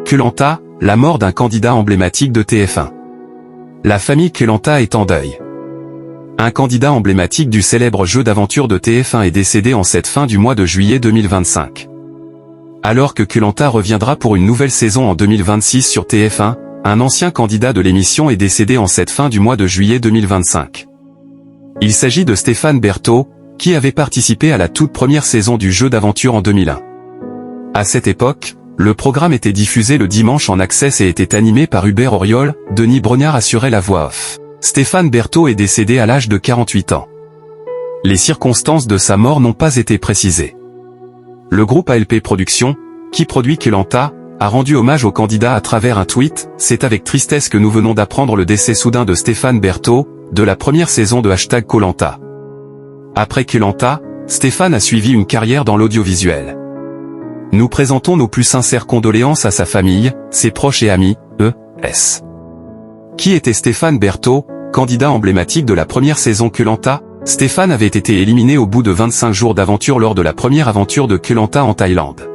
Koh-Lanta, la mort d'un candidat emblématique de TF1. La famille Koh-Lanta est en deuil. Un candidat emblématique du célèbre jeu d'aventure de TF1 est décédé en cette fin du mois de juillet 2025. Alors que Koh-Lanta reviendra pour une nouvelle saison en 2026 sur TF1, un ancien candidat de l'émission est décédé en cette fin du mois de juillet 2025. Il s'agit de Stéphane Berthaud, qui avait participé à la toute première saison du jeu d'aventure en 2001. À cette époque, le programme était diffusé le dimanche en access et était animé par Hubert Auriol. Denis Brognard assurait la voix off. Stéphane Berthaud est décédé à l'âge de 48 ans. Les circonstances de sa mort n'ont pas été précisées. Le groupe ALP Productions, qui produit Koh-Lanta, a rendu hommage au candidat à travers un tweet. C'est avec tristesse que nous venons d'apprendre le décès soudain de Stéphane Berthaud, de la première saison de #Koh-Lanta. Après Koh-Lanta, Stéphane a suivi une carrière dans l'audiovisuel. Nous présentons nos plus sincères condoléances à sa famille, ses proches et amis, e.s. Qui était Stéphane Berthaud, candidat emblématique de la première saison Koh-Lanta? Stéphane avait été éliminé au bout de 25 jours d'aventure lors de la première aventure de Koh-Lanta en Thaïlande.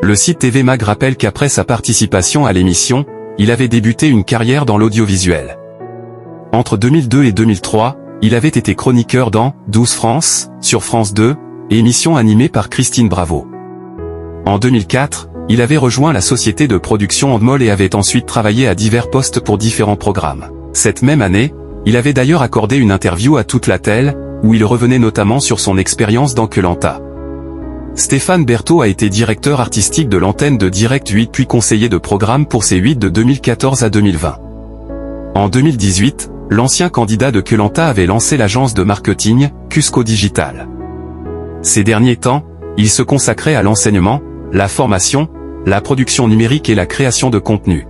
Le site TV Mag rappelle qu'après sa participation à l'émission, il avait débuté une carrière dans l'audiovisuel. Entre 2002 et 2003, il avait été chroniqueur dans 12 France, sur France 2, émission animée par Christine Bravo. En 2004, il avait rejoint la société de production Endemol et avait ensuite travaillé à divers postes pour différents programmes. Cette même année, il avait d'ailleurs accordé une interview à Toute la Telle, où il revenait notamment sur son expérience dans Koh-Lanta. Stéphane Berthaud a été directeur artistique de l'antenne de Direct 8 puis conseiller de programme pour C8 de 2014 à 2020. En 2018, l'ancien candidat de Koh-Lanta avait lancé l'agence de marketing, Cusco Digital. Ces derniers temps, il se consacrait à l'enseignement, la formation, la production numérique et la création de contenu.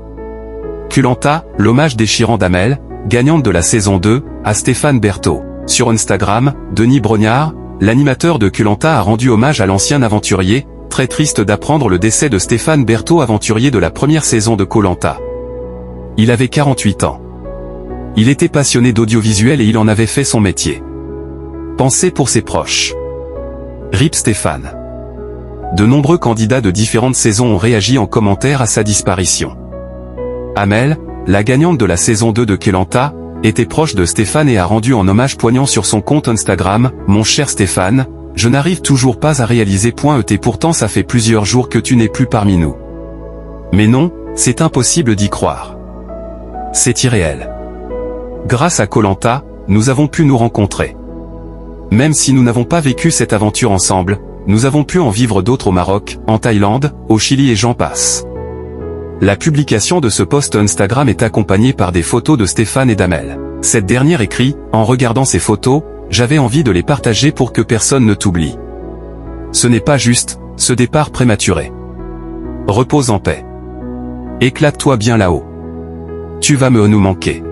Koh-Lanta, l'hommage déchirant d'Amel, gagnante de la saison 2, à Stéphane Berthaud. Sur Instagram, Denis Brognard, l'animateur de Koh-Lanta a rendu hommage à l'ancien aventurier, très triste d'apprendre le décès de Stéphane Berthaud, aventurier de la première saison de Koh-Lanta. Il avait 48 ans. Il était passionné d'audiovisuel et il en avait fait son métier. Pensez pour ses proches. RIP Stéphane. De nombreux candidats de différentes saisons ont réagi en commentaire à sa disparition. Amel, la gagnante de la saison 2 de Koh-Lanta, était proche de Stéphane et a rendu un hommage poignant sur son compte Instagram. Mon cher Stéphane, je n'arrive toujours pas à réaliser .et pourtant ça fait plusieurs jours que tu n'es plus parmi nous. Mais non, c'est impossible d'y croire. C'est irréel. Grâce à Koh-Lanta, nous avons pu nous rencontrer. Même si nous n'avons pas vécu cette aventure ensemble, nous avons pu en vivre d'autres au Maroc, en Thaïlande, au Chili et j'en passe. La publication de ce post Instagram est accompagnée par des photos de Stéphane et d'Amel. Cette dernière écrit, en regardant ces photos, j'avais envie de les partager pour que personne ne t'oublie. Ce n'est pas juste, ce départ prématuré. Repose en paix. Éclate-toi bien là-haut. Tu vas nous manquer.